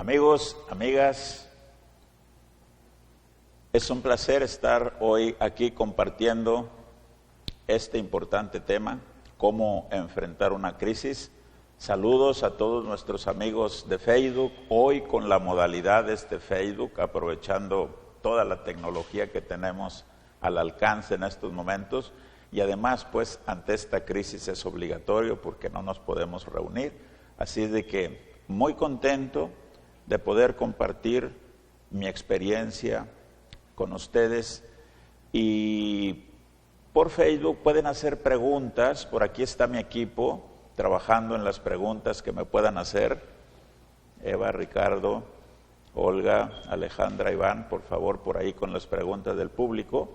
Amigos, amigas, es un placer estar hoy aquí compartiendo este importante tema, cómo enfrentar una crisis. Saludos a todos nuestros amigos de Facebook, hoy con la modalidad de Facebook, aprovechando toda la tecnología que tenemos al alcance en estos momentos, y además pues ante esta crisis es obligatorio porque no nos podemos reunir, así es de que muy contento de poder compartir mi experiencia con ustedes. Y por Facebook pueden hacer preguntas, por aquí está mi equipo trabajando en las preguntas que me puedan hacer. Eva, Ricardo, Olga, Alejandra, Iván, por favor, por ahí con las preguntas del público.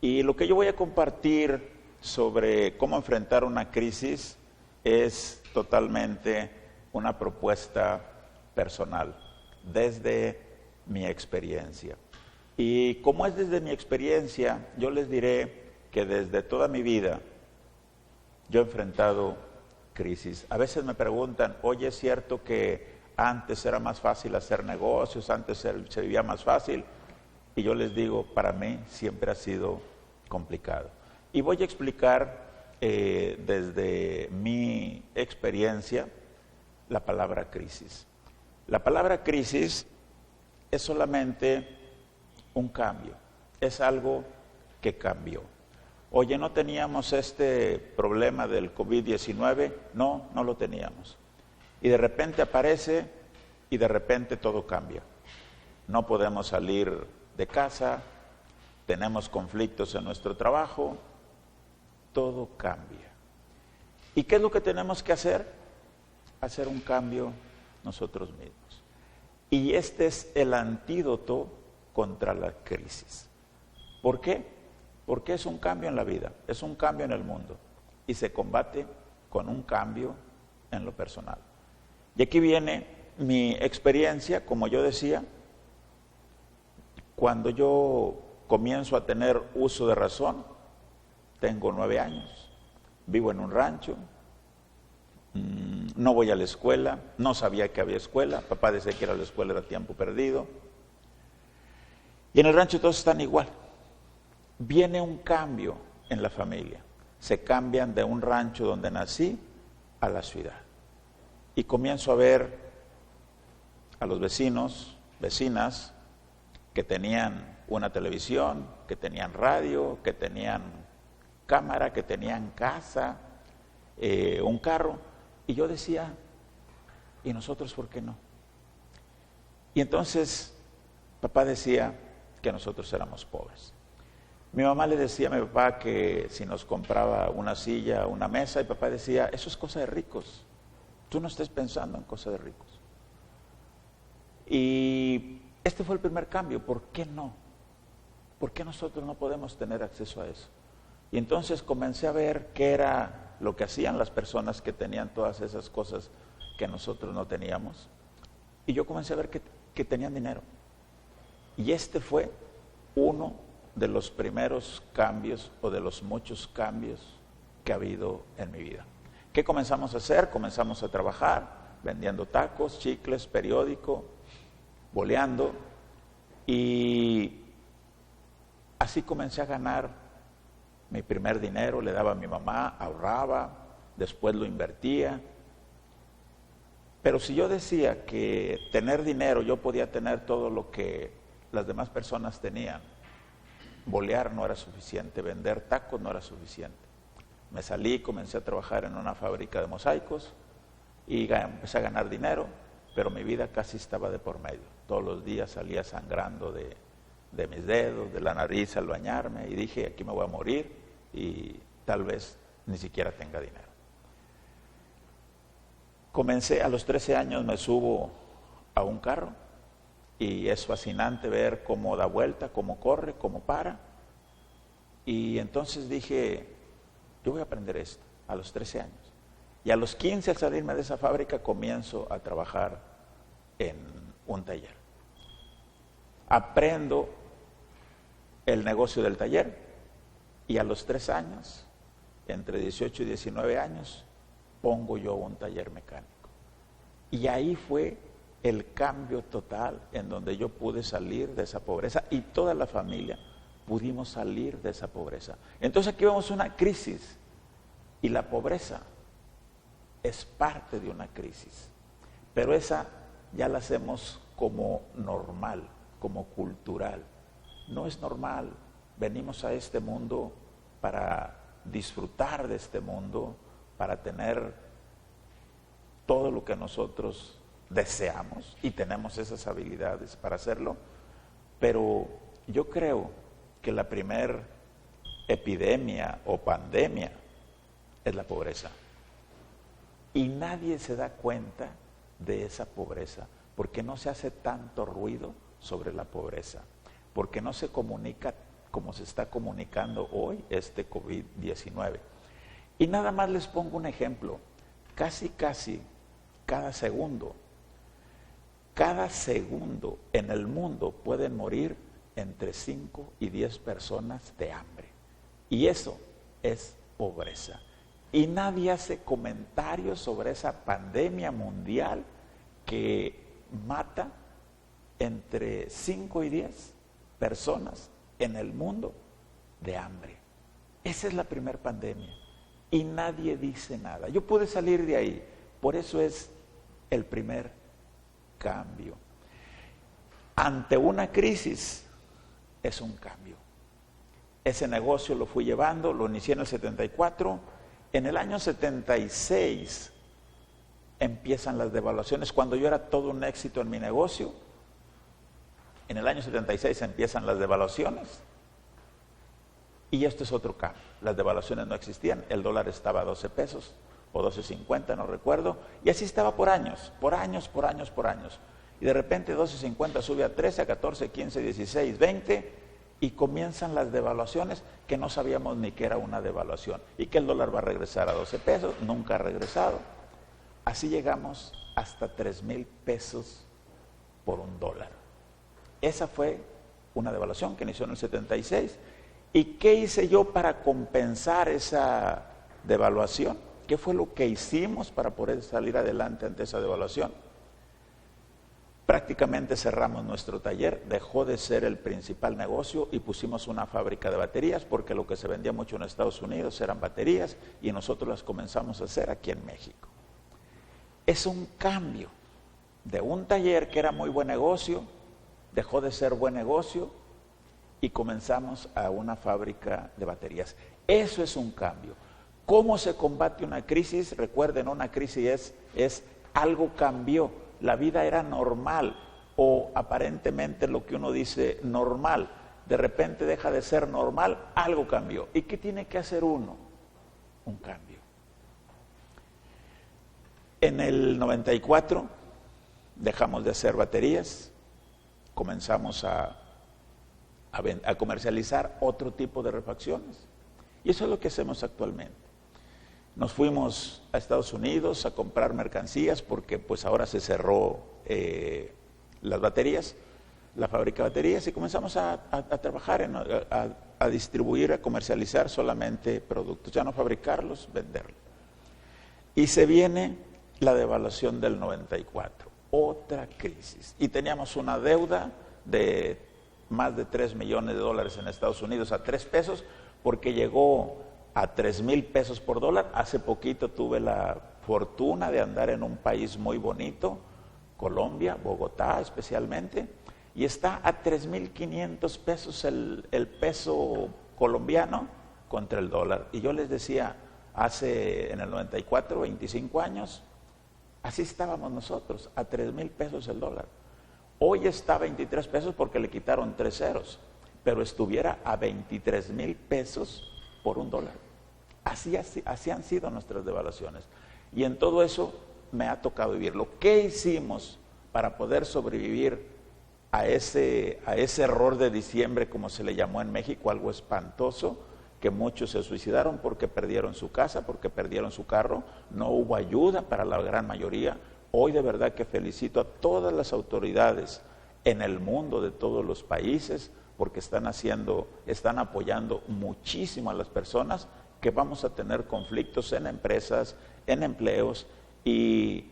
Y lo que yo voy a compartir sobre cómo enfrentar una crisis es totalmente una propuesta personal, desde mi experiencia. Y como es desde mi experiencia, yo les diré que desde toda mi vida yo he enfrentado crisis. A veces me preguntan, oye, ¿es cierto que antes era más fácil hacer negocios, antes se vivía más fácil? Y yo les digo, para mí siempre ha sido complicado. Y voy a explicar desde mi experiencia la palabra crisis. La palabra crisis es solamente un cambio, es algo que cambió. Oye, ¿no teníamos este problema del COVID-19? No, no lo teníamos. Y de repente aparece y de repente todo cambia. No podemos salir de casa, tenemos conflictos en nuestro trabajo, todo cambia. ¿Y qué es lo que tenemos que hacer? Hacer un cambio nosotros mismos. Y este es el antídoto contra la crisis. ¿Por qué? Porque es un cambio en la vida, es un cambio en el mundo y se combate con un cambio en lo personal. Y aquí viene mi experiencia, como yo decía, cuando yo comienzo a tener uso de razón, tengo 9 años, vivo en un rancho, no voy a la escuela, no sabía que había escuela, papá decía que ir a la escuela era tiempo perdido. Y en el rancho todos están igual. Viene un cambio en la familia. Se cambian de un rancho donde nací a la ciudad. Y comienzo a ver a los vecinos, vecinas, que tenían una televisión, que tenían radio, que tenían cámara, que tenían casa, un carro. Y yo decía, ¿y nosotros por qué no? Y entonces papá decía que nosotros éramos pobres. Mi mamá le decía a mi papá que si nos compraba una silla, una mesa, y papá decía, eso es cosa de ricos. Tú no estés pensando en cosa de ricos. Y este fue el primer cambio. ¿Por qué no? ¿Por qué nosotros no podemos tener acceso a eso? Y entonces comencé a ver qué era lo que hacían las personas que tenían todas esas cosas que nosotros no teníamos. Y yo comencé a ver que tenían dinero. Y este fue uno de los primeros cambios o de los muchos cambios que ha habido en mi vida. ¿Qué comenzamos a hacer? Comenzamos a trabajar vendiendo tacos, chicles, periódico, boleando, y así comencé a ganar mi primer dinero. Le daba a mi mamá, ahorraba, después lo invertía. Pero si yo decía que tener dinero, yo podía tener todo lo que las demás personas tenían, bolear no era suficiente, vender tacos no era suficiente. Me salí, comencé a trabajar en una fábrica de mosaicos y empecé a ganar dinero, pero mi vida casi estaba de por medio. Todos los días salía sangrando de mis dedos, de la nariz al bañarme, y dije, aquí me voy a morir y tal vez ni siquiera tenga dinero. Comencé, a los 13 años me subo a un carro y es fascinante ver cómo da vuelta, cómo corre, cómo para. Y entonces dije, yo voy a aprender esto a los 13 años. Y a los 15, al salirme de esa fábrica, comienzo a trabajar en un taller. Aprendo el negocio del taller y a los 3 años, entre 18 y 19 años, pongo yo un taller mecánico. Y ahí fue el cambio total en donde yo pude salir de esa pobreza y toda la familia pudimos salir de esa pobreza. Entonces aquí vemos una crisis y la pobreza es parte de una crisis, pero esa ya la hacemos como normal, como cultural. No es normal, venimos a este mundo para disfrutar de este mundo, para tener todo lo que nosotros deseamos y tenemos esas habilidades para hacerlo, pero yo creo que la primer epidemia o pandemia es la pobreza. Y nadie se da cuenta de esa pobreza, porque no se hace tanto ruido sobre la pobreza, porque no se comunica como se está comunicando hoy este COVID-19. Y nada más les pongo un ejemplo, casi cada segundo en el mundo pueden morir entre 5 y 10 personas de hambre. Y eso es pobreza. Y nadie hace comentarios sobre esa pandemia mundial que mata entre 5 y 10 personas en el mundo de hambre. Esa es la primera pandemia. Y nadie dice nada. Yo pude salir de ahí. Por eso es el primer cambio. Ante una crisis es un cambio. Ese negocio lo fui llevando, lo inicié en el 74. En el año 76 empiezan las devaluaciones. Cuando yo era todo un éxito en mi negocio, en el año 76 empiezan las devaluaciones. Y esto es otro cambio. Las devaluaciones no existían. El dólar estaba a 12 pesos o 12.50, no recuerdo. Y así estaba por años. Y de repente 12.50 sube a 13, a 14, 15, 16, 20. Y comienzan las devaluaciones que no sabíamos ni que era una devaluación. Y que el dólar va a regresar a 12 pesos. Nunca ha regresado. Así llegamos hasta 3,000 pesos por un dólar. Esa fue una devaluación que inició en el 76. ¿Y qué hice yo para compensar esa devaluación? ¿Qué fue lo que hicimos para poder salir adelante ante esa devaluación? Prácticamente cerramos nuestro taller, dejó de ser el principal negocio y pusimos una fábrica de baterías, porque lo que se vendía mucho en Estados Unidos eran baterías y nosotros las comenzamos a hacer aquí en México. Es un cambio de un taller que era muy buen negocio, dejó de ser buen negocio y comenzamos a una fábrica de baterías. Eso es un cambio. ¿Cómo se combate una crisis? Recuerden, una crisis es algo cambió. La vida era normal o aparentemente lo que uno dice normal. De repente deja de ser normal, algo cambió. ¿Y qué tiene que hacer uno? Un cambio. En el 94 dejamos de hacer baterías, comenzamos a comercializar otro tipo de refacciones. Y eso es lo que hacemos actualmente. Nos fuimos a Estados Unidos a comprar mercancías porque pues ahora se cerró las baterías, la fábrica de baterías, y comenzamos a trabajar, a distribuir, a comercializar solamente productos, ya no fabricarlos, venderlos. Y se viene la devaluación del 94, otra crisis. Y teníamos una deuda de más de $3 millones en Estados Unidos a 3 pesos, porque llegó a 3,000 pesos por dólar. Hace poquito tuve la fortuna de andar en un país muy bonito, Colombia, Bogotá especialmente, y está a 3,500 pesos el peso colombiano contra el dólar. Y yo les decía, en el 94, 25 años, así estábamos nosotros, a 3,000 pesos el dólar. Hoy está a 23 pesos porque le quitaron 3 ceros, pero estuviera a 23,000 pesos por un dólar. Así han sido nuestras devaluaciones. Y en todo eso me ha tocado vivirlo. ¿Qué hicimos para poder sobrevivir a ese error de diciembre, como se le llamó en México, algo espantoso, que muchos se suicidaron porque perdieron su casa, porque perdieron su carro? No hubo ayuda para la gran mayoría. Hoy de verdad que felicito a todas las autoridades en el mundo, de todos los países, porque están apoyando muchísimo a las personas que vamos a tener conflictos en empresas, en empleos, y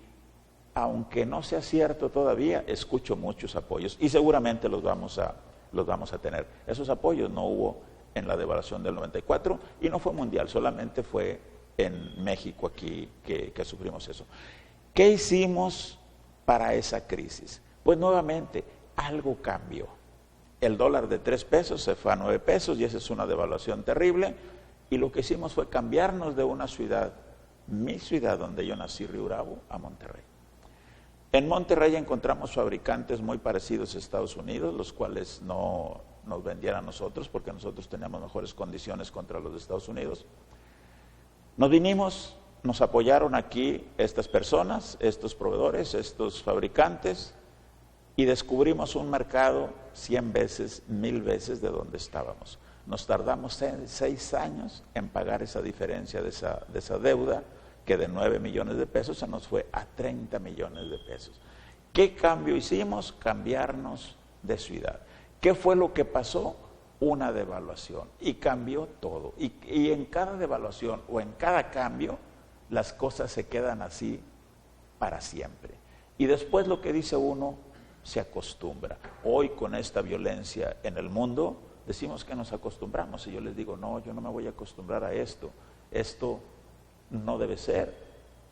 aunque no sea cierto todavía, escucho muchos apoyos y seguramente los vamos a tener. Esos apoyos no hubo en la devaluación del 94 y no fue mundial, solamente fue en México aquí que sufrimos eso. ¿Qué hicimos para esa crisis? Pues nuevamente, algo cambió. El dólar de 3 pesos se fue a 9 pesos y esa es una devaluación terrible. Y lo que hicimos fue cambiarnos de una ciudad, mi ciudad donde yo nací, Río Bravo, a Monterrey. En Monterrey encontramos fabricantes muy parecidos a Estados Unidos, los cuales no nos vendían a nosotros porque nosotros teníamos mejores condiciones contra los de Estados Unidos. Nos vinimos, nos apoyaron aquí estas personas, estos proveedores, estos fabricantes, y descubrimos un mercado 100 veces, 1000 veces de donde estábamos. Nos tardamos 6 años en pagar esa diferencia de esa deuda, que de 9 millones de pesos se nos fue a 30 millones de pesos. ¿Qué cambio hicimos? Cambiarnos de ciudad. ¿Qué fue lo que pasó? Una devaluación. Y cambió todo. Y en cada devaluación o en cada cambio, las cosas se quedan así para siempre. Y después lo que dice uno, se acostumbra. Hoy con esta violencia en el mundo, decimos que nos acostumbramos. Y yo les digo, no, yo no me voy a acostumbrar a esto. Esto no debe ser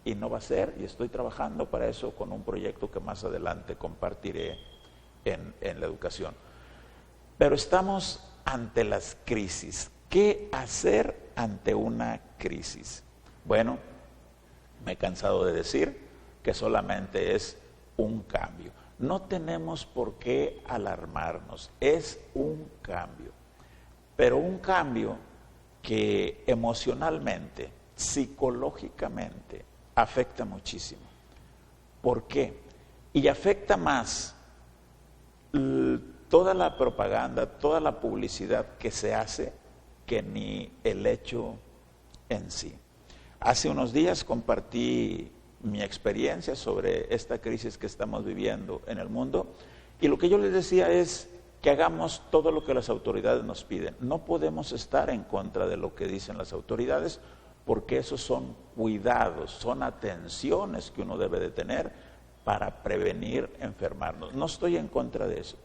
y no va a ser, y estoy trabajando para eso con un proyecto que más adelante compartiré en la educación. Pero estamos ante las crisis. ¿Qué hacer ante una crisis? Bueno, me he cansado de decir que solamente es un cambio. No tenemos por qué alarmarnos, es un cambio, pero un cambio que emocionalmente, psicológicamente, afecta muchísimo. ¿Por qué? Y afecta más toda la propaganda, toda la publicidad que se hace, que ni el hecho en sí. Hace unos días compartí mi experiencia sobre esta crisis que estamos viviendo en el mundo, y lo que yo les decía es que hagamos todo lo que las autoridades nos piden. No podemos estar en contra de lo que dicen las autoridades, porque esos son cuidados, son atenciones que uno debe de tener para prevenir enfermarnos. No estoy en contra de eso.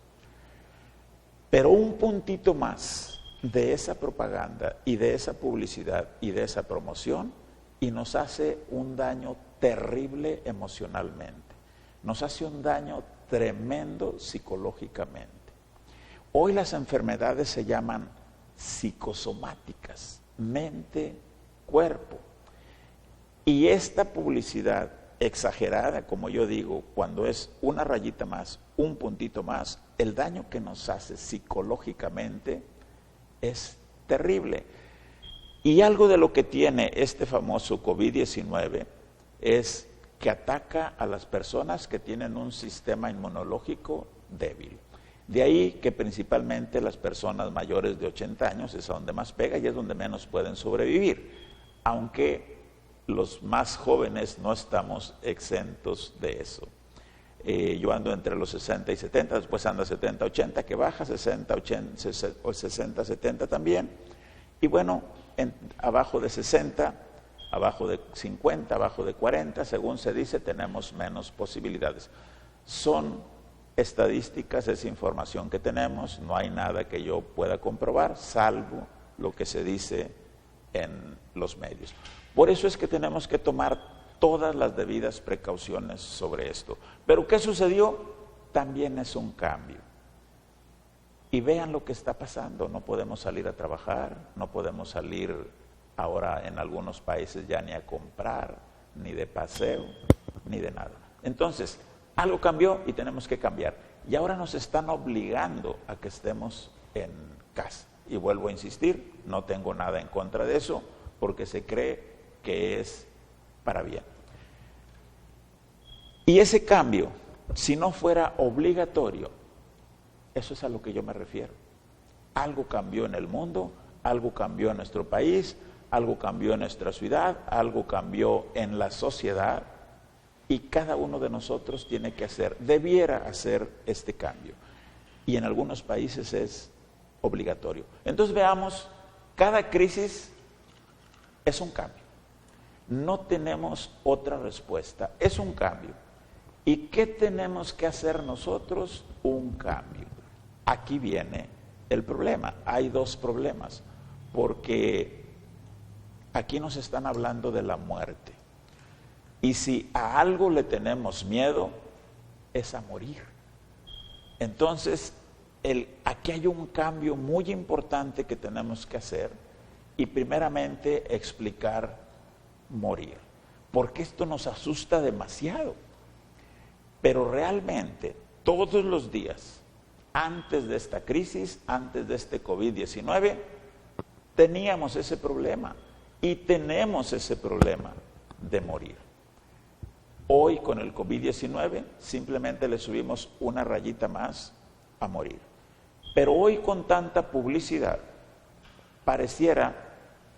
Pero un puntito más de esa propaganda y de esa publicidad y de esa promoción, y nos hace un daño terrible emocionalmente. Nos hace un daño tremendo psicológicamente. Hoy las enfermedades se llaman psicosomáticas, mente, cuerpo. Y esta publicidad exagerada, como yo digo, cuando es una rayita más, un puntito más, el daño que nos hace psicológicamente es terrible. Y algo de lo que tiene este famoso COVID-19 es que ataca a las personas que tienen un sistema inmunológico débil. De ahí que principalmente las personas mayores de 80 años es a donde más pega y es donde menos pueden sobrevivir, aunque los más jóvenes no estamos exentos de eso. Yo ando entre los 60 y 70, después anda 70, 80, que baja 60, 80, 60, 70 también. Y bueno, abajo de 60, abajo de 50, abajo de 40, según se dice, tenemos menos posibilidades. Son estadísticas, es información que tenemos, no hay nada que yo pueda comprobar, salvo lo que se dice en los medios. Por eso es que tenemos que tomar todas las debidas precauciones sobre esto. Pero ¿qué sucedió? También es un cambio. Y vean lo que está pasando, no podemos salir a trabajar, no podemos salir ahora en algunos países ya ni a comprar, ni de paseo, ni de nada. Entonces, algo cambió y tenemos que cambiar. Y ahora nos están obligando a que estemos en casa. Y vuelvo a insistir, no tengo nada en contra de eso, porque se cree que es para bien. Y ese cambio, si no fuera obligatorio, eso es a lo que yo me refiero. Algo cambió en el mundo, algo cambió en nuestro país, algo cambió en nuestra ciudad, algo cambió en la sociedad, y cada uno de nosotros tiene que debiera hacer este cambio. Y en algunos países es obligatorio. Entonces veamos, cada crisis es un cambio. No tenemos otra respuesta, es un cambio. ¿Y qué tenemos que hacer nosotros? Un cambio. Aquí viene el problema. Hay dos problemas, porque aquí nos están hablando de la muerte. Y si a algo le tenemos miedo, es a morir. Entonces, aquí hay un cambio muy importante que tenemos que hacer, y primeramente explicar morir, porque esto nos asusta demasiado. Pero realmente, todos los días, antes de esta crisis, antes de este COVID-19, teníamos ese problema y tenemos ese problema de morir. Hoy con el COVID-19 simplemente le subimos una rayita más a morir. Pero hoy con tanta publicidad pareciera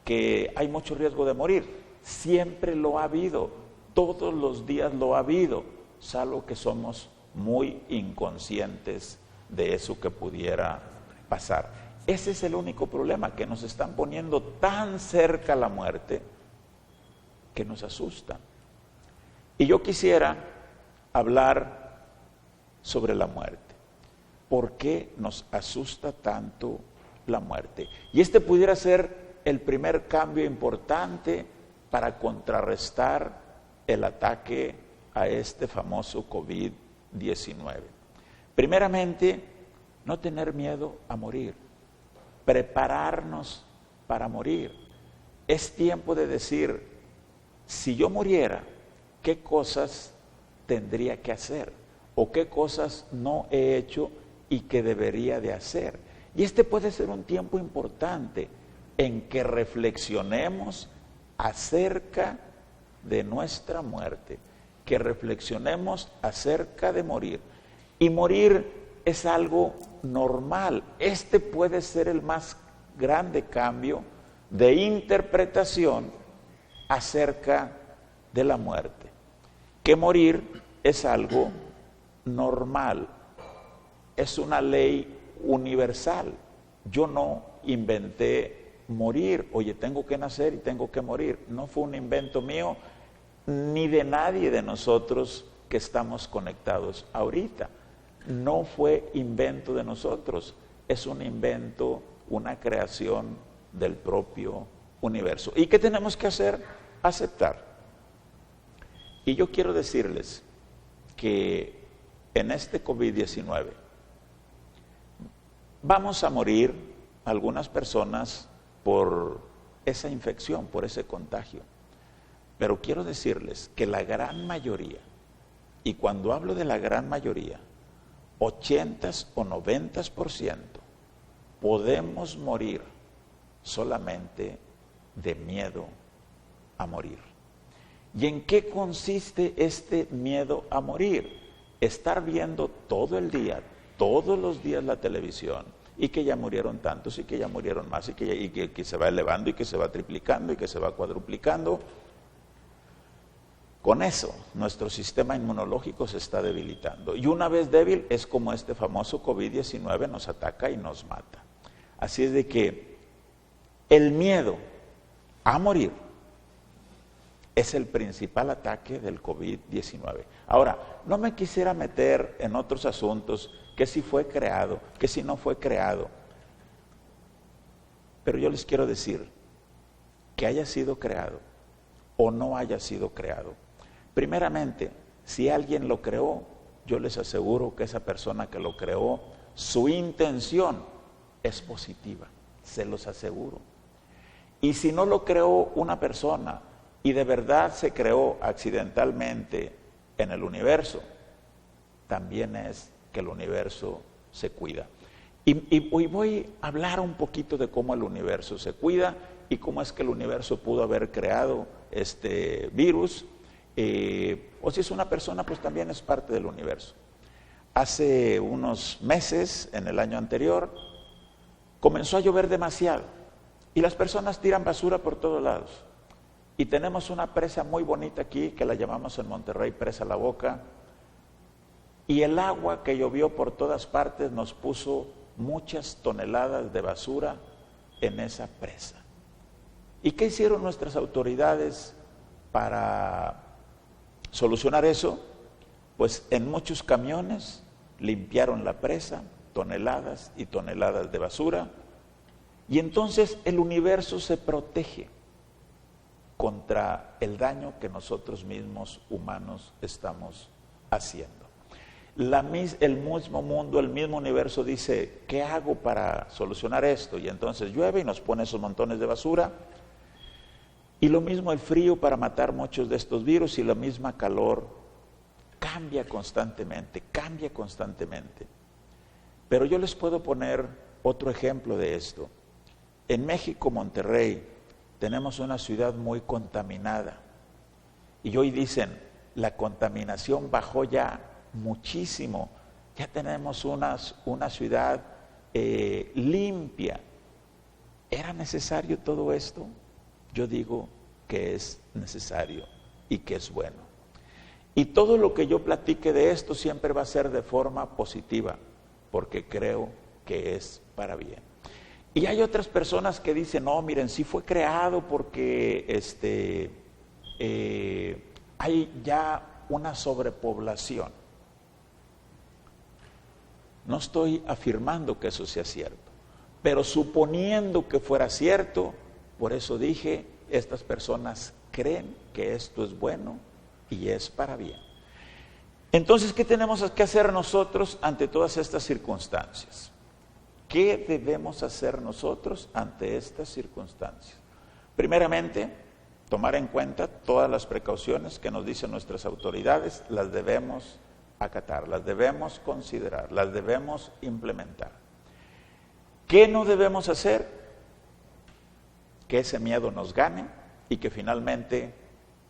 que hay mucho riesgo de morir. Siempre lo ha habido, todos los días lo ha habido, salvo que somos muy inconscientes de eso que pudiera pasar. Ese es el único problema, que nos están poniendo tan cerca a la muerte que nos asustan. Y yo quisiera hablar sobre la muerte. ¿Por qué nos asusta tanto la muerte? Y este pudiera ser el primer cambio importante para contrarrestar el ataque a este famoso COVID-19. Primeramente, no tener miedo a morir, prepararnos para morir. Es tiempo de decir, si yo muriera, ¿qué cosas tendría que hacer? ¿O qué cosas no he hecho y que debería de hacer? Y este puede ser un tiempo importante en que reflexionemos acerca de nuestra muerte, que reflexionemos acerca de morir. Y morir es algo normal. Este puede ser el más grande cambio de interpretación acerca de la muerte. Que morir es algo normal, es una ley universal. Yo no inventé morir, oye, tengo que nacer y tengo que morir. No fue un invento mío, ni de nadie de nosotros que estamos conectados ahorita. No fue invento de nosotros, es un invento, una creación del propio universo. ¿Y qué tenemos que hacer? Aceptar. Y yo quiero decirles que en este COVID-19 vamos a morir algunas personas por esa infección, por ese contagio. Pero quiero decirles que la gran mayoría, y cuando hablo de la gran mayoría, 80 o 90%, podemos morir solamente de miedo a morir. ¿Y en qué consiste este miedo a morir? Estar viendo todo el día, todos los días la televisión, y que ya murieron tantos, y que ya murieron más, y que se va elevando, y que se va triplicando, y que se va cuadruplicando. Con eso, nuestro sistema inmunológico se está debilitando. Y una vez débil, es como este famoso COVID-19 nos ataca y nos mata. Así es de que el miedo a morir es el principal ataque del COVID-19. Ahora, no me quisiera meter en otros asuntos, que si fue creado, que si no fue creado. Pero yo les quiero decir, que haya sido creado o no haya sido creado. Primeramente, si alguien lo creó, yo les aseguro que esa persona que lo creó, su intención es positiva, se los aseguro. Y si no lo creó una persona y de verdad se creó accidentalmente en el universo, también es que el universo se cuida. Y hoy voy a hablar un poquito de cómo el universo se cuida y cómo es que el universo pudo haber creado este virus. O si es una persona, pues también es parte del universo. Hace unos meses, en el año anterior, comenzó a llover demasiado y las personas tiran basura por todos lados. Y tenemos una presa muy bonita aquí, que la llamamos en Monterrey Presa La Boca, y el agua que llovió por todas partes nos puso muchas toneladas de basura en esa presa. ¿Y qué hicieron nuestras autoridades para solucionar eso? pues en muchos camiones limpiaron la presa, toneladas y toneladas de basura, y entonces el universo se protege contra el daño que nosotros mismos humanos estamos haciendo. El mismo mundo, el mismo universo dice, ¿qué hago para solucionar esto? Y entonces llueve y nos pone esos montones de basura. Y lo mismo el frío para matar muchos de estos virus, y la misma calor cambia constantemente. Pero yo les puedo poner otro ejemplo de esto. En México, Monterrey, tenemos una ciudad muy contaminada. Y hoy dicen, la contaminación bajó ya muchísimo. Ya tenemos una ciudad limpia. ¿Era necesario todo esto? Yo digo que es necesario y que es bueno. Y todo lo que yo platique de esto siempre va a ser de forma positiva, porque creo que es para bien. Y hay otras personas que dicen, no, miren, sí fue creado porque hay ya una sobrepoblación. No estoy afirmando que eso sea cierto, pero suponiendo que fuera cierto, por eso dije, estas personas creen que esto es bueno y es para bien. Entonces, ¿qué tenemos que hacer nosotros ante todas estas circunstancias? ¿Qué debemos hacer nosotros ante estas circunstancias? Primeramente, tomar en cuenta todas las precauciones que nos dicen nuestras autoridades, las debemos acatar, las debemos considerar, las debemos implementar. ¿Qué no debemos hacer? Que ese miedo nos gane y que finalmente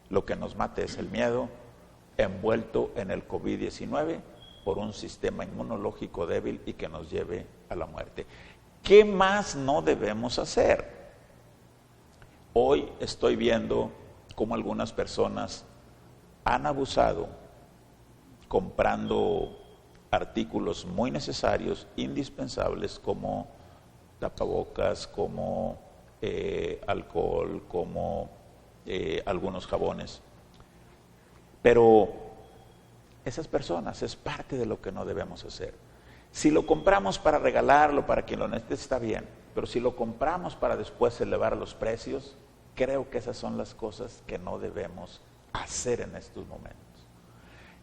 lo que nos mate es el miedo envuelto en el COVID-19 por un sistema inmunológico débil y que nos lleve a la muerte. ¿Qué más no debemos hacer? Hoy estoy viendo cómo algunas personas han abusado comprando artículos muy necesarios, indispensables, como tapabocas, como alcohol, como algunos jabones. Pero esas personas es parte de lo que no debemos hacer. Si lo compramos para regalarlo, para quien lo necesite, está bien. Pero si lo compramos para después elevar los precios, creo que esas son las cosas que no debemos hacer en estos momentos.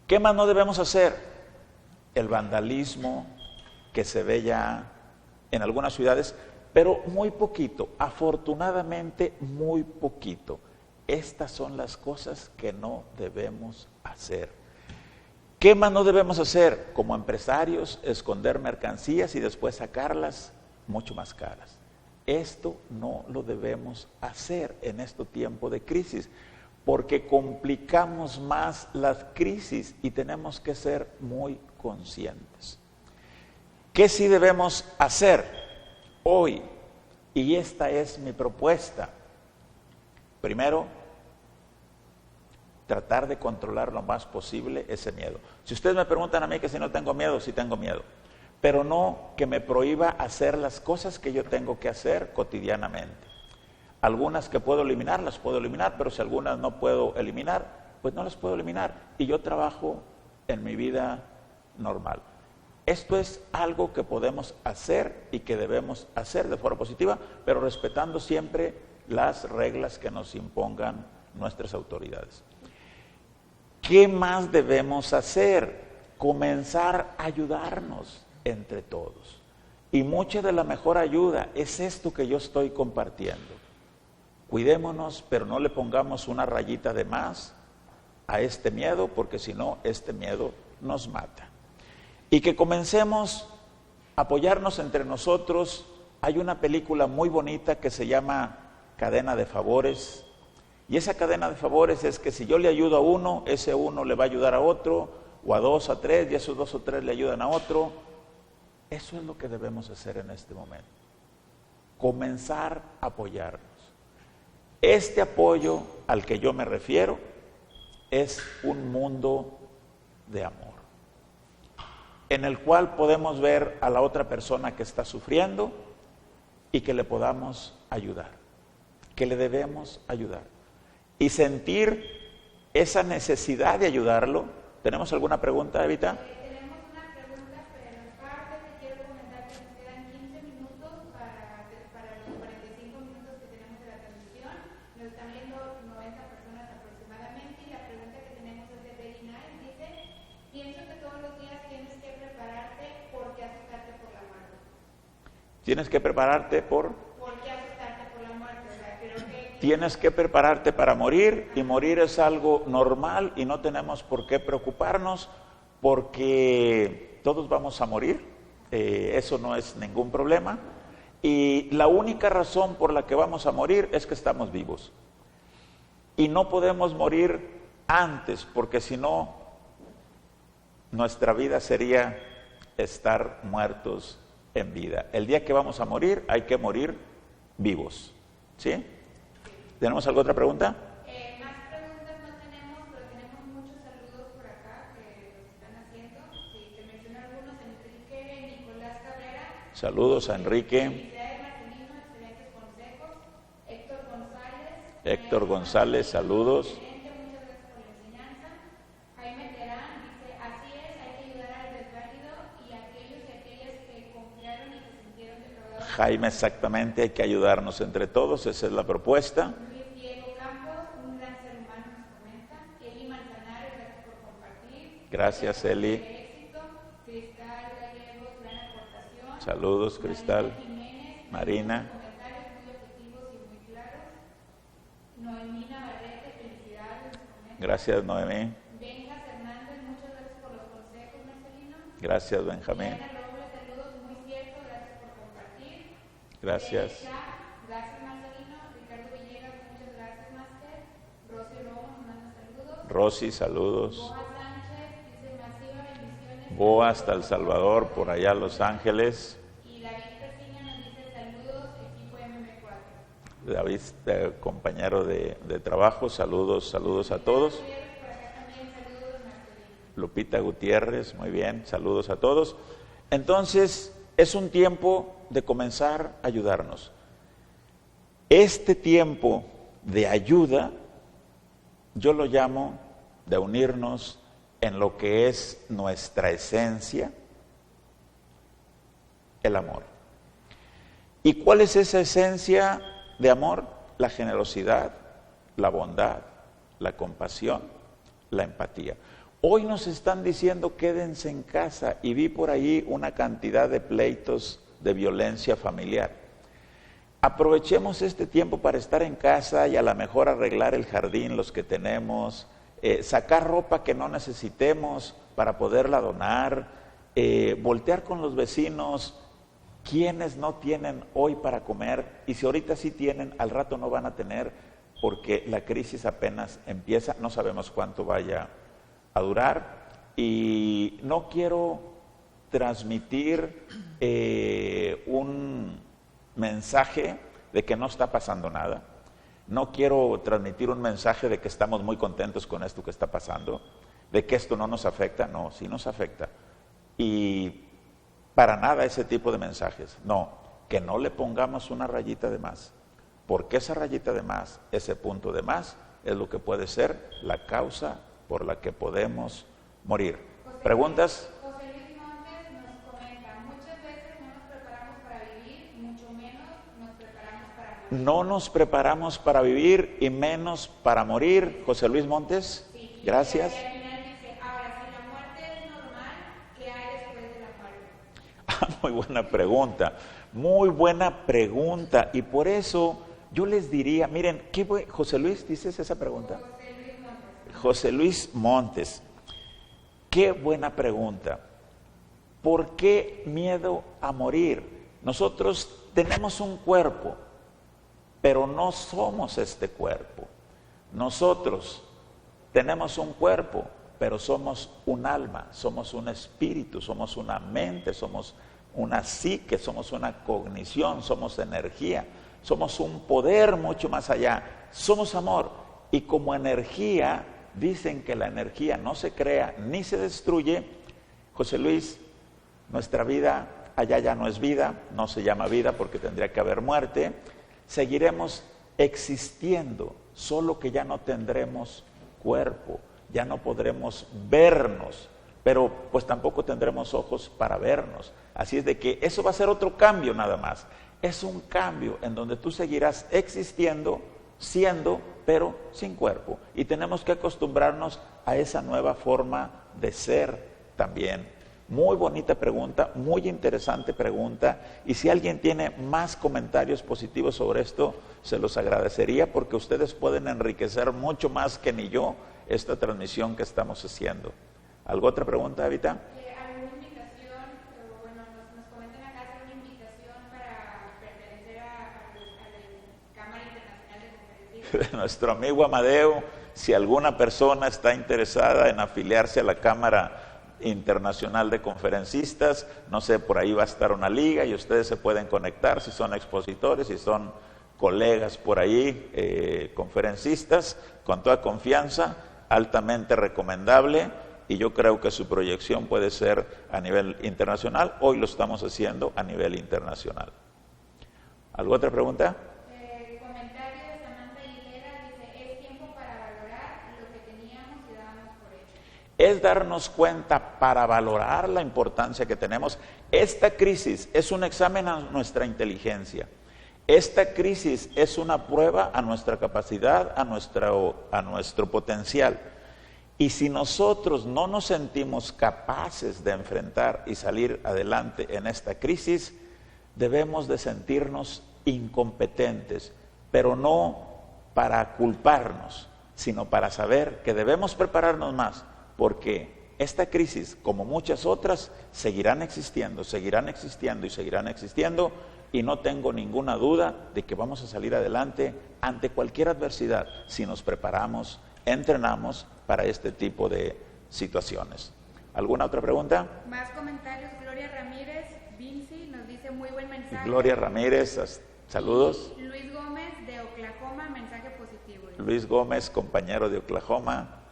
¿Qué más no debemos hacer? El vandalismo que se ve ya en algunas ciudades, pero muy poquito, afortunadamente muy poquito. Estas son las cosas que no debemos hacer. ¿Qué más no debemos hacer? Como empresarios, esconder mercancías y después sacarlas mucho más caras. Esto no lo debemos hacer en este tiempo de crisis, porque complicamos más las crisis y tenemos que ser muy conscientes. ¿Qué sí debemos hacer hoy? Y esta es mi propuesta. Primero, tratar de controlar lo más posible ese miedo. Si ustedes me preguntan a mí que si no tengo miedo, sí tengo miedo. Pero no que me prohíba hacer las cosas que yo tengo que hacer cotidianamente. Algunas que puedo eliminar, las puedo eliminar, pero si algunas no puedo eliminar, pues no las puedo eliminar. Y yo trabajo en mi vida normal. Esto es algo que podemos hacer y que debemos hacer de forma positiva, pero respetando siempre las reglas que nos impongan nuestras autoridades. ¿Qué más debemos hacer? Comenzar a ayudarnos entre todos. Y mucha de la mejor ayuda es esto que yo estoy compartiendo. Cuidémonos, pero no le pongamos una rayita de más a este miedo, porque si no, este miedo nos mata. Y que comencemos a apoyarnos entre nosotros. Hay una película muy bonita que se llama Cadena de Favores. Y esa cadena de favores es que si yo le ayudo a uno, ese uno le va a ayudar a otro, o a dos, a tres, y esos dos o tres le ayudan a otro. Eso es lo que debemos hacer en este momento. Comenzar a apoyarnos. Este apoyo al que yo me refiero es un mundo de amor, en el cual podemos ver a la otra persona que está sufriendo y que le podamos ayudar, que le debemos ayudar. Y sentir esa necesidad de ayudarlo ¿Tenemos alguna pregunta, Evita? Tenemos una pregunta, pero aparte te quiero comentar que nos quedan 15 minutos para los 45 minutos que tenemos de la transmisión. Nos están viendo 90 personas aproximadamente y la pregunta que tenemos es de Betty Knight. Dice, pienso que todos los días tienes que prepararte porque asustarte por la muerte. Tienes que prepararte por... ¿Por qué asustarte por la muerte? O sea, creo que... Tienes que prepararte para morir, y morir es algo normal y no tenemos por qué preocuparnos porque todos vamos a morir, eso no es ningún problema, y la única razón por la que vamos a morir es que estamos vivos y no podemos morir antes, porque si no nuestra vida sería estar muertos en vida. El día que vamos a morir hay que morir vivos, ¿sí? ¿Tenemos alguna otra pregunta? Más preguntas no tenemos, pero tenemos muchos saludos por acá que nos están haciendo. Sí, te menciono algunos: Enrique Nicolás Cabrera. Saludos a Enrique. Felicidades, Marcelino, excelentes consejos. Héctor González, saludos. Excelente, muchas gracias por la enseñanza. Jaime Terán dice, así es, hay que ayudar al desválido y a aquellos y aquellas que confiaron y que se sintieron defraudados. Jaime, exactamente, hay que ayudarnos entre todos, esa es la propuesta. Gracias, Eli. Saludos, Cristal. Marina. Gracias, Noemí. Gracias, Benjamín. Gracias. Gracias, Marcelino. Ricardo Villegas, muchas gracias, Máster. Rosy Romo nos manda saludos. Rosy, saludos. Boa Sánchez dice, masiva bendiciones. Boa hasta El Salvador, por allá Los Ángeles. Y David Persiña nos dice, saludos, equipo MM4. David, compañero de trabajo, saludos a todos. Por acá también, saludos, Marcelino. Lupita Gutiérrez, muy bien, saludos a todos. Entonces, es un tiempo de comenzar a ayudarnos. Este tiempo de ayuda, yo lo llamo de unirnos en lo que es nuestra esencia, el amor. ¿Y cuál es esa esencia de amor? La generosidad, la bondad, la compasión, la empatía. Hoy nos están diciendo quédense en casa y vi por ahí una cantidad de pleitos de violencia familiar. Aprovechemos este tiempo para estar en casa y a lo mejor arreglar el jardín, los que tenemos, sacar ropa que no necesitemos para poderla donar, voltear con los vecinos, quienes no tienen hoy para comer y si ahorita sí tienen, al rato no van a tener porque la crisis apenas empieza, no sabemos cuánto vaya a durar y no quiero transmitir un mensaje de que no está pasando nada. No quiero transmitir un mensaje de que estamos muy contentos con esto que está pasando, de que esto no nos afecta. No, sí nos afecta. Y para nada ese tipo de mensajes. No, que no le pongamos una rayita de más, porque esa rayita de más, ese punto de más, es lo que puede ser la causa por la que podemos morir. ¿Preguntas? José Luis Montes nos comenta, muchas veces no nos preparamos para vivir, mucho menos nos preparamos para morir. No nos preparamos para vivir y menos para morir. José Luis Montes, sí, gracias. Y al final dice, ahora, si la muerte es normal, ¿qué hay después de la muerte? Muy buena pregunta, muy buena pregunta. Y por eso yo les diría, miren, José Luis, ¿dices esa pregunta? José Luis Montes, qué buena pregunta. ¿Por qué miedo a morir? Nosotros tenemos un cuerpo, pero no somos este cuerpo. Nosotros tenemos un cuerpo, pero somos un alma, somos un espíritu, somos una mente, somos una psique, somos una cognición, somos energía, somos un poder mucho más allá, somos amor. Y como energía, dicen que la energía no se crea ni se destruye. José Luis, nuestra vida allá ya no es vida, no se llama vida porque tendría que haber muerte. Seguiremos existiendo, solo que ya no tendremos cuerpo, ya no podremos vernos, pero pues tampoco tendremos ojos para vernos. Así es de que eso va a ser otro cambio nada más. Es un cambio en donde tú seguirás existiendo, siendo, pero sin cuerpo. Y tenemos que acostumbrarnos a esa nueva forma de ser también. Muy bonita pregunta, muy interesante pregunta. Y si alguien tiene más comentarios positivos sobre esto, se los agradecería, porque ustedes pueden enriquecer mucho más que ni yo esta transmisión que estamos haciendo. ¿Alguna otra pregunta, Evita? ¿Alguna invitación? Bueno, nos comentan acá hacer una invitación para pertenecer a la Cámara Internacional de Conferencistas. Nuestro amigo Amadeo, si alguna persona está interesada en afiliarse a la Cámara Internacional de Conferencistas, no sé, por ahí va a estar una liga y ustedes se pueden conectar si son expositores, si son colegas por ahí, conferencistas, con toda confianza, altamente recomendable. Y yo creo que su proyección puede ser a nivel internacional. Hoy lo estamos haciendo a nivel internacional. ¿Alguna otra pregunta? Comentario de Samantha Aguilera, dice, es tiempo para valorar lo que teníamos y dábamos por hecho. Es darnos cuenta para valorar la importancia que tenemos. Esta crisis es un examen a nuestra inteligencia. Esta crisis es una prueba a nuestra capacidad, a nuestro potencial. Y si nosotros no nos sentimos capaces de enfrentar y salir adelante en esta crisis, debemos de sentirnos incompetentes, pero no para culparnos, sino para saber que debemos prepararnos más, porque esta crisis, como muchas otras, seguirán existiendo y seguirán existiendo, y no tengo ninguna duda de que vamos a salir adelante ante cualquier adversidad si nos preparamos, entrenamos para este tipo de situaciones. ¿Alguna otra pregunta? Más comentarios. Gloria Ramírez, Vinci, nos dice muy buen mensaje. Gloria Ramírez, saludos. Y Luis Gómez de Oklahoma, mensaje positivo. Luis Gómez, compañero de Oklahoma.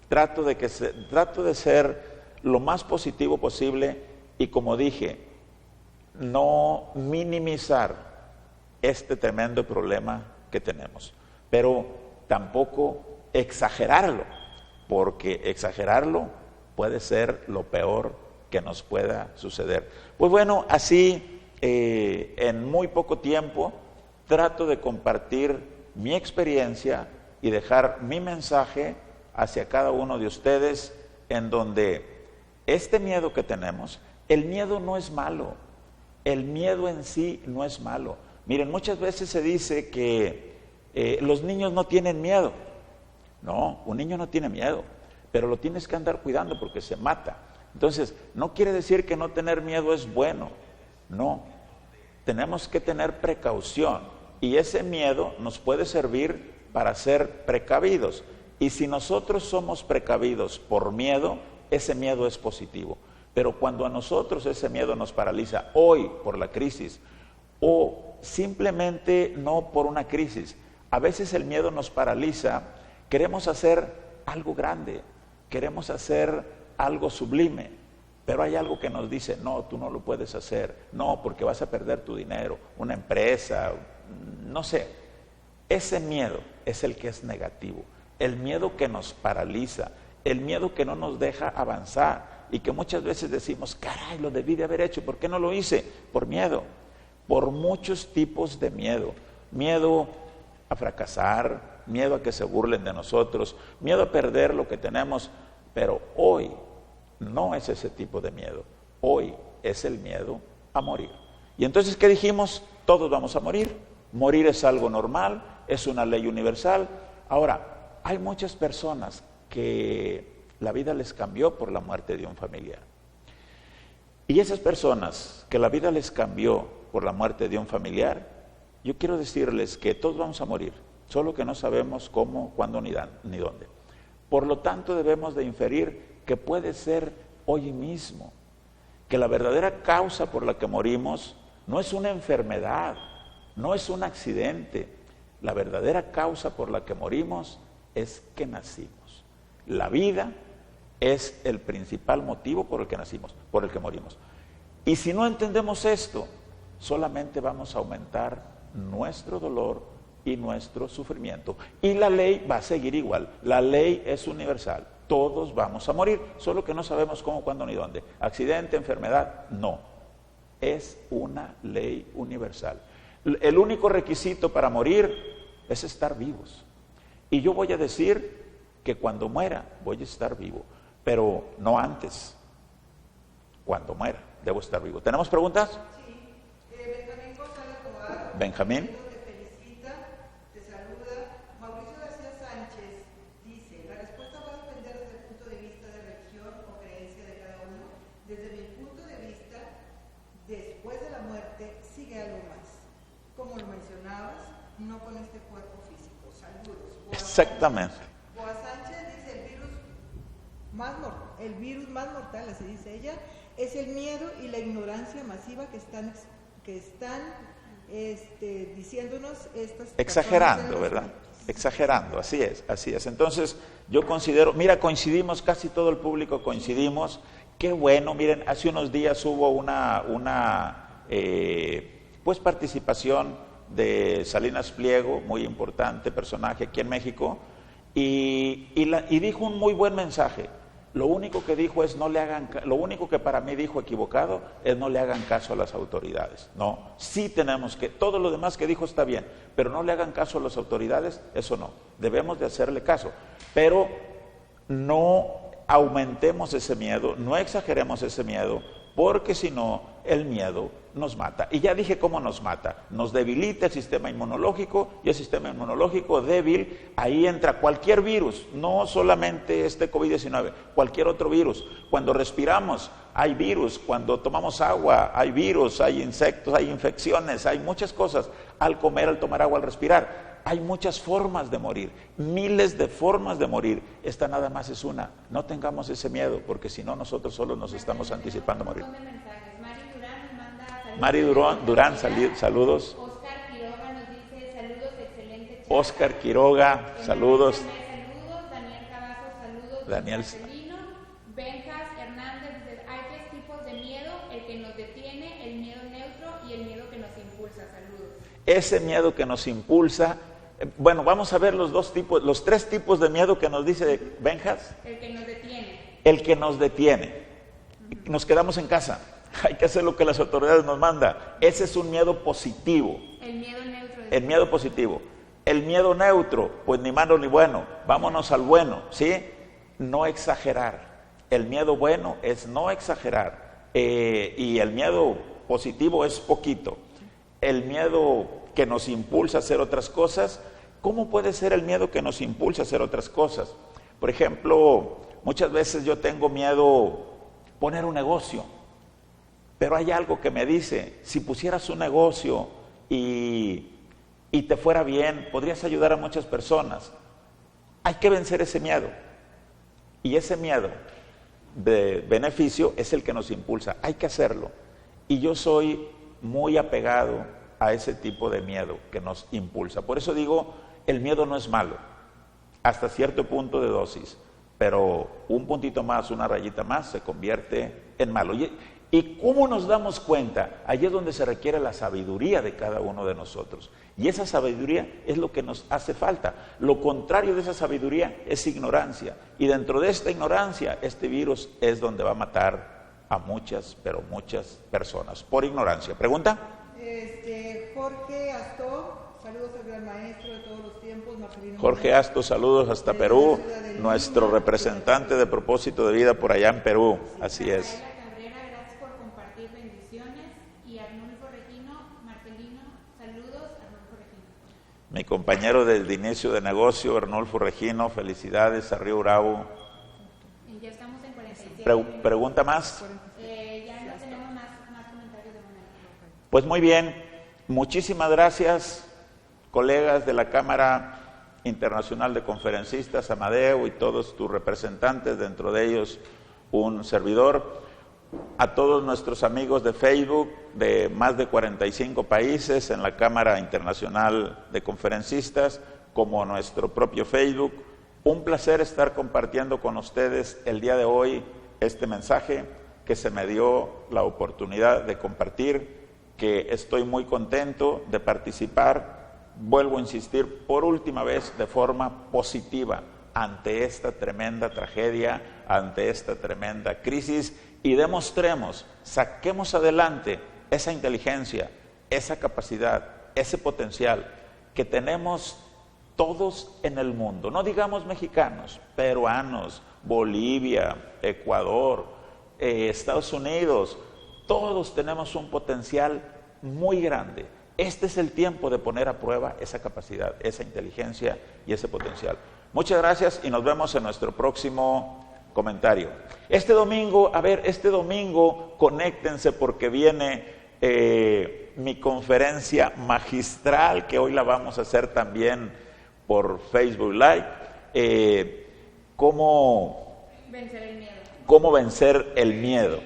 Trato de ser lo más positivo posible y, como dije, no minimizar este tremendo problema que tenemos, pero tampoco exagerarlo, porque exagerarlo puede ser lo peor que nos pueda suceder. Pues bueno, así en muy poco tiempo trato de compartir mi experiencia y dejar mi mensaje hacia cada uno de ustedes, en donde este miedo que tenemos, el miedo no es malo, el miedo en sí no es malo. Miren, muchas veces se dice que los niños no tienen miedo. No, un niño no tiene miedo, pero lo tienes que andar cuidando porque se mata. Entonces, no quiere decir que no tener miedo es bueno, no. Tenemos que tener precaución y ese miedo nos puede servir para ser precavidos. Y si nosotros somos precavidos por miedo, ese miedo es positivo. Pero cuando a nosotros ese miedo nos paraliza, hoy por la crisis, o simplemente no por una crisis, a veces el miedo nos paraliza. Queremos hacer algo grande, queremos hacer algo sublime, pero hay algo que nos dice, no, tú no lo puedes hacer, no, porque vas a perder tu dinero, una empresa, no sé. Ese miedo es el que es negativo, el miedo que nos paraliza, el miedo que no nos deja avanzar y que muchas veces decimos, caray, lo debí de haber hecho, ¿por qué no lo hice? Por miedo, por muchos tipos de miedo. Miedo a fracasar, miedo a que se burlen de nosotros, miedo a perder lo que tenemos, pero hoy no es ese tipo de miedo, hoy es el miedo a morir. Y entonces, ¿qué dijimos? Todos vamos a morir, morir es algo normal, es una ley universal. Ahora, hay muchas personas que la vida les cambió por la muerte de un familiar. Y esas personas que la vida les cambió por la muerte de un familiar, yo quiero decirles que todos vamos a morir, solo que no sabemos cómo, cuándo ni dónde. Por lo tanto, debemos de inferir que puede ser hoy mismo, que la verdadera causa por la que morimos no es una enfermedad, no es un accidente. La verdadera causa por la que morimos es que nacimos. La vida es el principal motivo por el que nacimos, por el que morimos. Y si no entendemos esto, solamente vamos a aumentar nuestro dolor y nuestro sufrimiento. Y la ley va a seguir igual. La ley es universal. Todos vamos a morir, solo que no sabemos cómo, cuándo ni dónde. Accidente, enfermedad, no. Es una ley universal. El único requisito para morir es estar vivos. Y yo voy a decir que cuando muera voy a estar vivo, pero no antes. Cuando muera debo estar vivo. ¿Tenemos preguntas? Sí. Benjamín González Tobar. Benjamín. Te felicita, te saluda. Mauricio García Sánchez dice, la respuesta va a depender desde el punto de vista de religión o creencia de cada uno. Desde mi punto de vista, después de la muerte sigue algo más. Como lo mencionabas, no con este cuerpo físico. Saludos. Exactamente. Boa Sánchez dice, el virus más mortal, así dice ella, es el miedo y la ignorancia masiva que están diciéndonos estas exagerando, ¿verdad? Exagerando, así es, así es. Entonces, yo considero, mira, coincidimos, casi todo el público coincidimos. Qué bueno, miren, hace unos días hubo una participación de Salinas Pliego, muy importante personaje aquí en México, y dijo un muy buen mensaje. Lo único que dijo es lo único que para mí dijo equivocado es no le hagan caso a las autoridades. No, sí tenemos que, todo lo demás que dijo está bien, pero no le hagan caso a las autoridades, eso no, debemos de hacerle caso, pero no aumentemos ese miedo, no exageremos ese miedo, porque si no, el miedo nos mata. Y ya dije cómo nos mata. Nos debilita el sistema inmunológico, y el sistema inmunológico débil, ahí entra cualquier virus, no solamente este COVID-19, cualquier otro virus. Cuando respiramos, hay virus. Cuando tomamos agua, hay virus, hay insectos, hay infecciones, hay muchas cosas. Al comer, al tomar agua, al respirar. Hay muchas formas de morir, miles de formas de morir. Esta nada más es una. No tengamos ese miedo, porque si no, nosotros solo nos estamos anticipando a morir. Mari Durán, saludos. Oscar Quiroga nos dice saludos, excelente charla. Oscar Quiroga, saludos. Saludos, Daniel Cavazos, saludos. Daniel. Marcelino. Benjas Hernández dice, hay tres tipos de miedo, el que nos detiene, el miedo neutro y el miedo que nos impulsa. Saludos. Ese miedo que nos impulsa, bueno, vamos a ver los tres tipos de miedo que nos dice Benjas. El que nos detiene. El que nos detiene. Nos quedamos en casa. Hay que hacer lo que las autoridades nos mandan. Ese es un miedo positivo. El miedo neutro. El miedo positivo. El miedo neutro, pues ni malo ni bueno. Vámonos al bueno, ¿sí? No exagerar. El miedo bueno es no exagerar. Y el miedo positivo es poquito. El miedo que nos impulsa a hacer otras cosas. ¿Cómo puede ser el miedo que nos impulsa a hacer otras cosas? Por ejemplo, muchas veces yo tengo miedo poner un negocio. Pero hay algo que me dice, si pusieras un negocio y te fuera bien, podrías ayudar a muchas personas. Hay que vencer ese miedo. Y ese miedo de beneficio es el que nos impulsa. Hay que hacerlo. Y yo soy muy apegado a ese tipo de miedo que nos impulsa. Por eso digo, el miedo no es malo, hasta cierto punto de dosis. Pero un puntito más, una rayita más, se convierte en malo. ¿Y cómo nos damos cuenta? Allí es donde se requiere la sabiduría de cada uno de nosotros. Y esa sabiduría es lo que nos hace falta. Lo contrario de esa sabiduría es ignorancia. Y dentro de esta ignorancia, este virus es donde va a matar a muchas, pero muchas personas. Por ignorancia. ¿Pregunta? Jorge Astor, saludos al gran maestro de todos los tiempos. Marcelino Jorge Astor, saludos hasta Perú. Nuestro representante de Propósito de Vida por allá en Perú. Así es. Mi compañero del inicio de negocio, Arnulfo Regino, felicidades a Río Bravo. Ya estamos en 47. ¿Pregunta más? Ya no tenemos más comentarios de momento. Pues muy bien, muchísimas gracias, colegas de la Cámara Internacional de Conferencistas, Amadeo y todos tus representantes, dentro de ellos un servidor. A todos nuestros amigos de Facebook de más de 45 países en la Cámara Internacional de Conferencistas, como nuestro propio Facebook. Un placer estar compartiendo con ustedes el día de hoy este mensaje que se me dio la oportunidad de compartir, que estoy muy contento de participar. Vuelvo a insistir por última vez de forma positiva, ante esta tremenda tragedia, ante esta tremenda crisis, y demostremos, saquemos adelante esa inteligencia, esa capacidad, ese potencial que tenemos todos en el mundo. No digamos mexicanos, peruanos, Bolivia, Ecuador, Estados Unidos, todos tenemos un potencial muy grande. Este es el tiempo de poner a prueba esa capacidad, esa inteligencia y ese potencial. Muchas gracias y nos vemos en nuestro próximo comentario. Este domingo, conéctense porque viene mi conferencia magistral, que hoy la vamos a hacer también por Facebook Live. ¿Cómo vencer el miedo?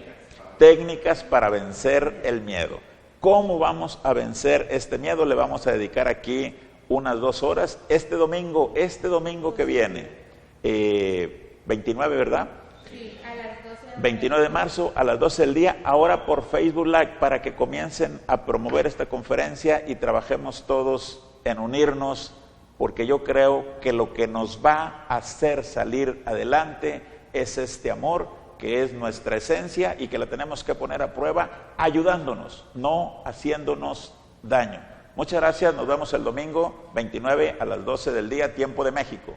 Técnicas para vencer el miedo. ¿Cómo vamos a vencer este miedo? Le vamos a dedicar aquí unas 2 horas. Este domingo que viene, 29, ¿verdad? Sí, a las 12. 29 de marzo a las 12 del día, ahora por Facebook Live, para que comiencen a promover esta conferencia y trabajemos todos en unirnos, porque yo creo que lo que nos va a hacer salir adelante es este amor, que es nuestra esencia y que la tenemos que poner a prueba ayudándonos, no haciéndonos daño. Muchas gracias, nos vemos el domingo 29 a las 12 del día, tiempo de México.